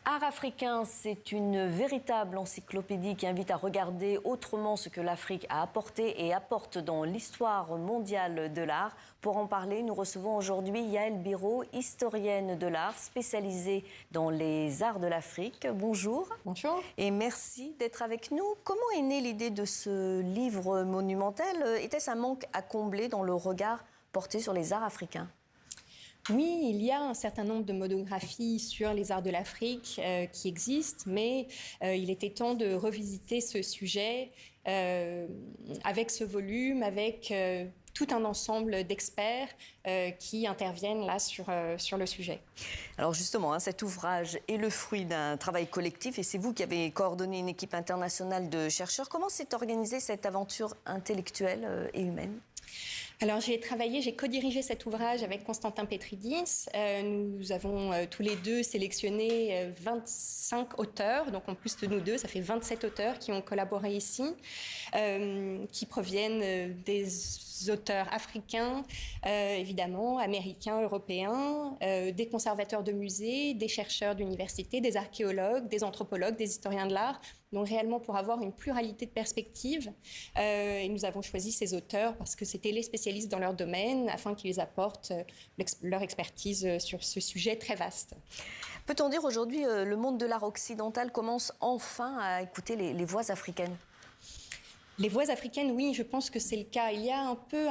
Art africain, c'est une véritable encyclopédie qui invite à regarder autrement ce que l'Afrique a apporté et apporte dans l'histoire mondiale de l'art. Pour en parler, nous recevons aujourd'hui Yaël Biro, historienne de l'art, spécialisée dans les arts de l'Afrique. Bonjour. Bonjour. Et merci d'être avec nous. Comment est née l'idée de ce livre monumental? Était-ce un manque à combler dans le regard porté sur les arts africains? Oui, il y a un certain nombre de monographies sur les arts de l'Afrique qui existent, mais il était temps de revisiter ce sujet avec ce volume, avec tout un ensemble d'experts qui interviennent là sur le sujet. Alors justement, cet ouvrage est le fruit d'un travail collectif et c'est vous qui avez coordonné une équipe internationale de chercheurs. Comment s'est organisée cette aventure intellectuelle et humaine ? Alors j'ai co-dirigé cet ouvrage avec Constantin Petridis. Nous avons tous les deux sélectionné 25 auteurs, donc en plus de nous deux, ça fait 27 auteurs qui ont collaboré ici, qui proviennent des auteurs africains, évidemment, américains, européens, des conservateurs de musées, des chercheurs d'université, des archéologues, des anthropologues, des historiens de l'art. Donc réellement pour avoir une pluralité de perspectives. Et nous avons choisi ces auteurs parce que c'était les spécialistes dans leur domaine afin qu'ils apportent leur expertise sur ce sujet très vaste. Peut-on dire aujourd'hui le monde de l'art occidental commence enfin à écouter les voix africaines? Les voix africaines, oui, je pense que c'est le cas. Il y a un peu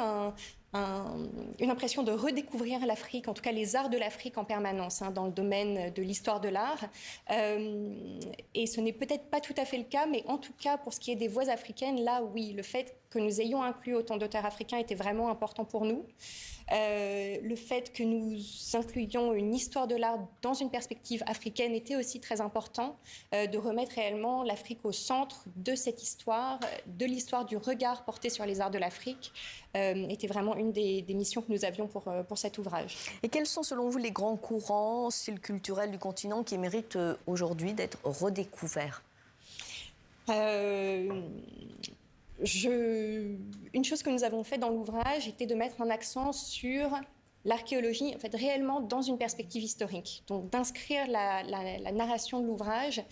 une impression de redécouvrir l'Afrique, en tout cas les arts de l'Afrique en permanence, dans le domaine de l'histoire de l'art. Et ce n'est peut-être pas tout à fait le cas, mais en tout cas, pour ce qui est des voix africaines, là, oui, le fait que nous ayons inclus autant d'auteurs africains était vraiment important pour nous. Le fait que nous incluions une histoire de l'art dans une perspective africaine était aussi très important, de remettre réellement l'Afrique au centre de cette histoire, de l'histoire du regard porté sur les arts de l'Afrique, était vraiment une des missions que nous avions pour cet ouvrage. Et quels sont selon vous les grands courants, styles culturels du continent qui méritent aujourd'hui d'être redécouverts? Une chose que nous avons fait dans l'ouvrage était de mettre un accent sur l'archéologie, en fait, réellement dans une perspective historique. Donc, d'inscrire la narration de l'ouvrage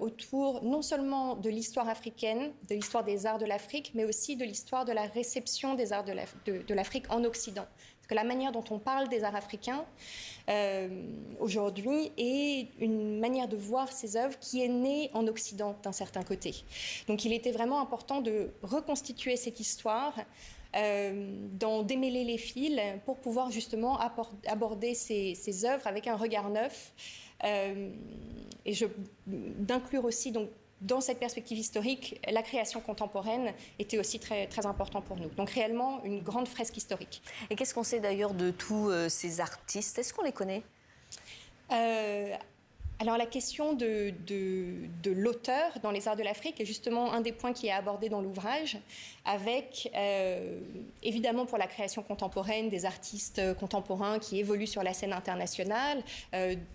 autour non seulement de l'histoire africaine, de l'histoire des arts de l'Afrique, mais aussi de l'histoire de la réception des arts de l'Afrique en Occident. Parce que la manière dont on parle des arts africains aujourd'hui est une manière de voir ces œuvres qui est née en Occident d'un certain côté. Donc, il était vraiment important de reconstituer cette histoire, d'en démêler les fils pour pouvoir justement aborder ces œuvres avec un regard neuf et d'inclure aussi donc, dans cette perspective historique, la création contemporaine était aussi très, très important pour nous. Donc réellement une grande fresque historique. Et qu'est-ce qu'on sait d'ailleurs de tous ces artistes? Est-ce qu'on les connaît? Alors la question de l'auteur dans les arts de l'Afrique est justement un des points qui est abordé dans l'ouvrage, avec évidemment pour la création contemporaine des artistes contemporains qui évoluent sur la scène internationale,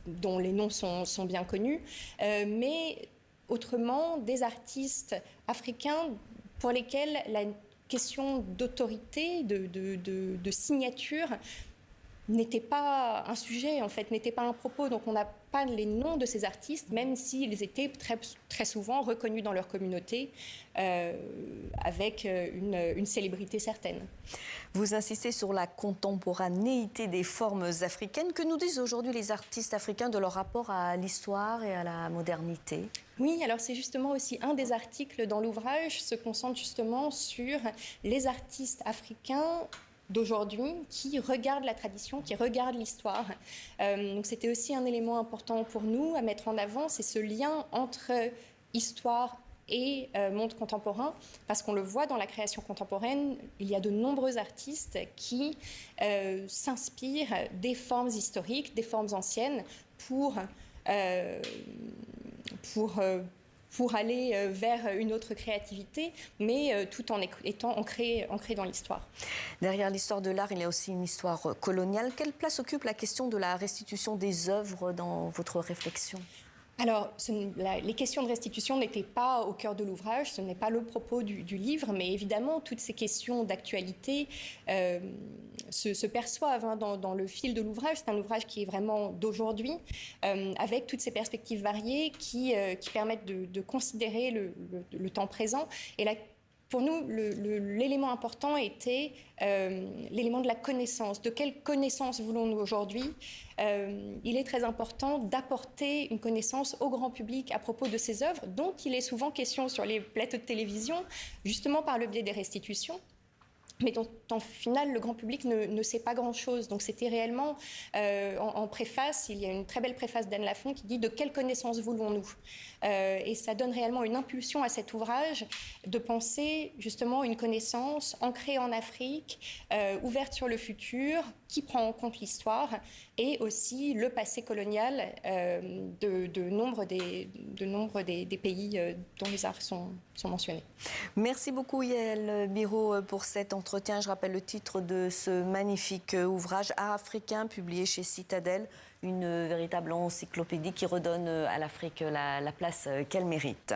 dont les noms sont bien connus, mais autrement des artistes africains pour lesquels la question d'autorité, de signature n'était pas un sujet, en fait, n'était pas un propos. Donc on n'a pas les noms de ces artistes, même s'ils étaient très, très souvent reconnus dans leur communauté avec une célébrité certaine. Vous insistez sur la contemporanéité des formes africaines. Que nous disent aujourd'hui les artistes africains de leur rapport à l'histoire et à la modernité? Oui, alors c'est justement aussi un des articles dans l'ouvrage se concentre justement sur les artistes africains d'aujourd'hui qui regardent la tradition, qui regardent l'histoire. Donc c'était aussi un élément important pour nous à mettre en avant, c'est ce lien entre histoire et monde contemporain, parce qu'on le voit dans la création contemporaine, il y a de nombreux artistes qui s'inspirent des formes historiques, des formes anciennes pour aller vers une autre créativité, mais tout en étant ancré dans l'histoire. Derrière l'histoire de l'art, il y a aussi une histoire coloniale. Quelle place occupe la question de la restitution des œuvres dans votre réflexion? Alors, les questions de restitution n'étaient pas au cœur de l'ouvrage, ce n'est pas le propos du livre, mais évidemment, toutes ces questions d'actualité se perçoivent dans le fil de l'ouvrage. C'est un ouvrage qui est vraiment d'aujourd'hui, avec toutes ces perspectives variées qui permettent de considérer le temps présent. Et pour nous, l'élément important était l'élément de la connaissance. De quelle connaissance voulons-nous aujourd'hui ? Il est très important d'apporter une connaissance au grand public à propos de ces œuvres, dont il est souvent question sur les plateaux de télévision, justement par le biais des restitutions, mais dont, en final, le grand public ne sait pas grand-chose. Donc c'était réellement, en préface, il y a une très belle préface d'Anne Lafont qui dit « De quelle connaissance voulons-nous » Et ça donne réellement une impulsion à cet ouvrage de penser justement une connaissance ancrée en Afrique, ouverte sur le futur, qui prend en compte l'histoire et aussi le passé colonial de nombre des pays dont les arts sont mentionnés. Merci beaucoup Yael Biro pour cet entretien. Je rappelle le titre de ce magnifique ouvrage Art africain publié chez Citadel, une véritable encyclopédie qui redonne à l'Afrique la place qu'elle mérite.